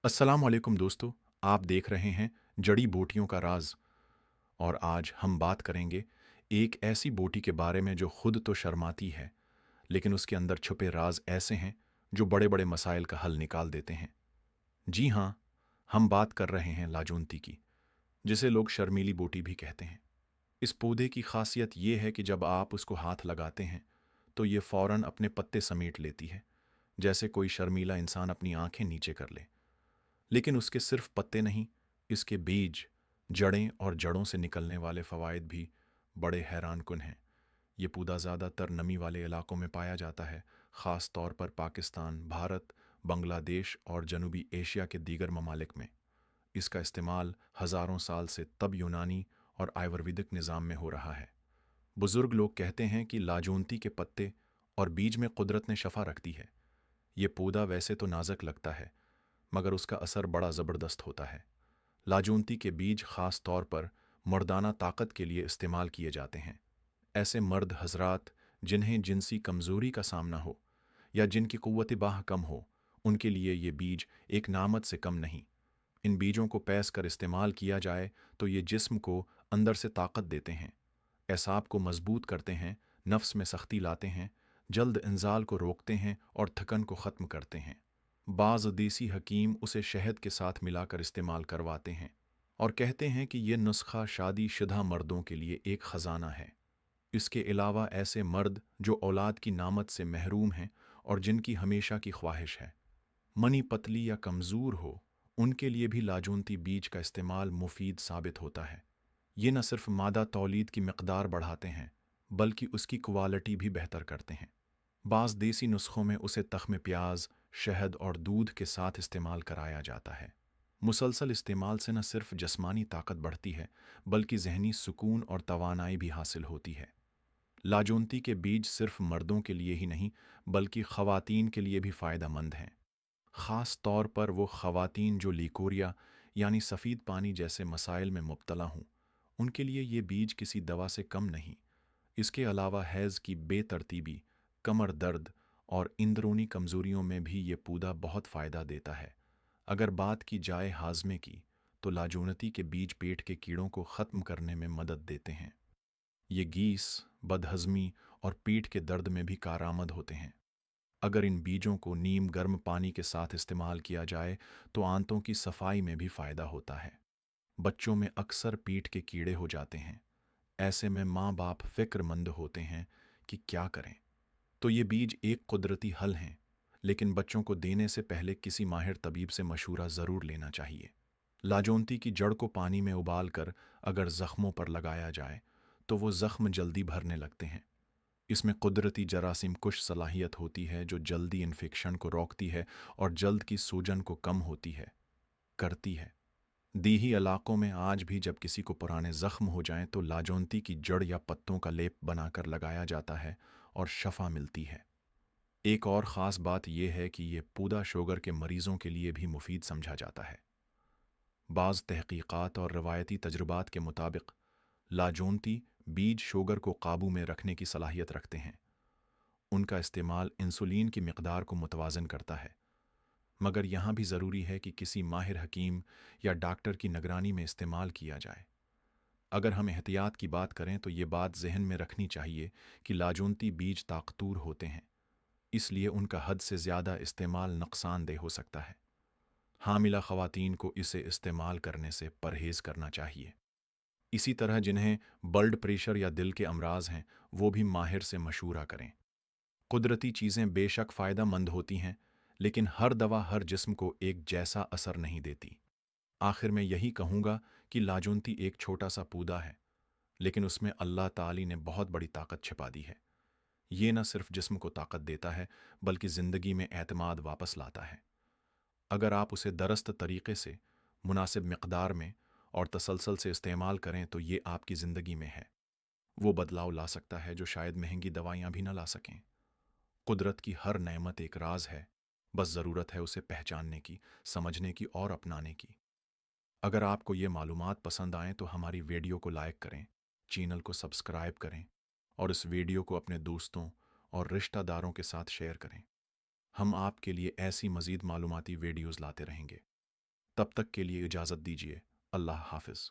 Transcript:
अस्सलाम वालेकुम दोस्तों। आप देख रहे हैं जड़ी बूटियों का राज। और आज हम बात करेंगे एक ऐसी बूटी के बारे में जो खुद तो शर्माती है, लेकिन उसके अंदर छुपे राज ऐसे हैं जो बड़े बड़े मसाइल का हल निकाल देते हैं। जी हाँ, हम बात कर रहे हैं लाजूनती की, जिसे लोग शर्मीली बूटी भी कहते हैं। इस पौधे की खासियत ये है कि जब आप उसको हाथ लगाते हैं तो ये फौरन अपने पत्ते समेट लेती है, जैसे कोई शर्मीला इंसान अपनी आंखें नीचे कर ले। लेकिन उसके सिर्फ पत्ते नहीं, इसके बीज, जड़ें और जड़ों से निकलने वाले फ़वाइद भी बड़े हैरानकुन हैं। ये पौधा ज़्यादातर नमी वाले इलाकों में पाया जाता है, ख़ास तौर पर पाकिस्तान, भारत, बांग्लादेश और जनूबी एशिया के दीगर ममालिक में। इसका इस्तेमाल हज़ारों साल से तब यूनानी और आयुर्वेदिक निज़ाम में हो रहा है। बुज़ुर्ग लोग कहते हैं कि लाजूनती के पत्ते और बीज में कुदरत ने शफा रख दी है। ये पौधा वैसे तो नाज़ुक लगता है, मगर उसका असर बड़ा ज़बरदस्त होता है। लाजूनती के बीज ख़ास तौर पर मर्दाना ताकत के लिए इस्तेमाल किए जाते हैं। ऐसे मर्द हजरात जिन्हें जिनसी कमज़ोरी का सामना हो या जिनकी क़ुव्वत बाह कम हो, उनके लिए ये बीज एक नामत से कम नहीं। इन बीजों को पैस कर इस्तेमाल किया जाए तो ये जिस्म को अंदर से ताकत देते हैं, एसाब को मजबूत करते हैं, नफ्स में सख्ती लाते हैं, जल्द इंजाल को रोकते हैं और थकन को ख़त्म करते हैं। बाज़ देसी हकीम उसे शहद के साथ मिलाकर इस्तेमाल करवाते हैं और कहते हैं कि यह नुस्खा शादी शुदा मर्दों के लिए एक ख़जाना है। इसके अलावा ऐसे मर्द जो औलाद की नामत से महरूम हैं और जिनकी हमेशा की ख्वाहिश है मनी पतली या कमज़ोर हो, उनके लिए भी लाजूनती बीज का इस्तेमाल मुफीद साबित होता है। ये न सिर्फ मादा तौलीद की मकदार बढ़ाते हैं, बल्कि उसकी क्वालिटी भी बेहतर करते हैं। बाज़ देसी नुस्खों में उसे तख्म प्याज, शहद और दूध के साथ इस्तेमाल कराया जाता है। मुसलसल इस्तेमाल से न सिर्फ जिस्मानी ताकत बढ़ती है, बल्कि जहनी सुकून और तवानाई भी हासिल होती है। लाजूनती के बीज सिर्फ मर्दों के लिए ही नहीं, बल्कि ख़वातीन के लिए भी फ़ायदेमंद हैं। ख़ास तौर पर वो ख़वातीन जो लीकोरिया यानी सफ़ेद पानी जैसे मसाइल में मुब्तला हों, उनके लिए ये बीज किसी दवा से कम नहीं। इसके अलावा हैज़ की बेतरतीबी, कमर दर्द और इंदरूनी कमज़ोरियों में भी ये पौधा बहुत फ़ायदा देता है। अगर बात की जाए हाजमे की, तो लाजूनती के बीज पेट के कीड़ों को ख़त्म करने में मदद देते हैं। ये गीस, बदहज़मी और पेट के दर्द में भी कारआमद होते हैं। अगर इन बीजों को नीम गर्म पानी के साथ इस्तेमाल किया जाए तो आंतों की सफाई में भी फ़ायदा होता है। बच्चों में अक्सर पेट के कीड़े हो जाते हैं। ऐसे में माँ बाप फ़िक्रमंद होते हैं कि क्या करें। तो ये बीज एक कुदरती हल हैं, लेकिन बच्चों को देने से पहले किसी माहिर तबीब से मशूरा ज़रूर लेना चाहिए। लाजोंती की जड़ को पानी में उबाल कर अगर ज़ख्मों पर लगाया जाए तो वो ज़ख्म जल्दी भरने लगते हैं। इसमें कुदरती जरासीम कुश सलाहियत होती है जो जल्दी इन्फेक्शन को रोकती है और जल्द की सूजन को कम होती है करती है। दीही इलाकों में आज भी जब किसी को पुराने ज़ख्म हो जाएं तो लाजोंती की जड़ या पत्तों का लेप बनाकर लगाया जाता है और शफा मिलती है। एक और ख़ास बात यह है कि ये पौधा शुगर के मरीज़ों के लिए भी मुफीद समझा जाता है। बाज़ तहकीकात और रवायती तजुर्बात के मुताबिक लाजोंती बीज शुगर को काबू में रखने की सलाहियत रखते हैं। उनका इस्तेमाल इंसुलिन की मिकदार को मुतवाज़न करता है, मगर यहाँ भी ज़रूरी है कि किसी माहिर हकीम या डॉक्टर की निगरानी में इस्तेमाल किया जाए। अगर हम एहतियात की बात करें तो ये बात जहन में रखनी चाहिए कि लाजूनती बीज ताकतूर होते हैं, इसलिए उनका हद से ज़्यादा इस्तेमाल नुकसानदेह हो सकता है। हामिला ख़वातीन को इसे इस्तेमाल करने से परहेज़ करना चाहिए। इसी तरह जिन्हें ब्लड प्रेशर या दिल के अमराज हैं, वो भी माहिर से मशूरा करें। कुदरती चीज़ें बेशक फ़ायदा मंद होती हैं, लेकिन हर दवा हर जिस्म को एक जैसा असर नहीं देती। आखिर में यही कहूँगा कि लाजूनती एक छोटा सा पौधा है, लेकिन उसमें अल्लाह ताली ने बहुत बड़ी ताकत छिपा दी है। ये न सिर्फ जिस्म को ताकत देता है, बल्कि ज़िंदगी में एतमाद वापस लाता है। अगर आप उसे दरस्त तरीके से, मुनासिब मिकदार में और तसलसल से इस्तेमाल करें तो ये आपकी ज़िंदगी में है वो बदलाव ला सकता है जो शायद महंगी दवाइयाँ भी न ला सकें। कुदरत की हर नेमत एक राज है, बस ज़रूरत है उसे पहचानने की, समझने की और अपनाने की। अगर आपको ये मालूमात पसंद आएँ तो हमारी वीडियो को लाइक करें, चैनल को सब्सक्राइब करें और इस वीडियो को अपने दोस्तों और रिश्तेदारों के साथ शेयर करें। हम आपके लिए ऐसी मज़ीद मालूमाती वीडियोज़ लाते रहेंगे। तब तक के लिए इजाज़त दीजिए। अल्लाह हाफ़िज़।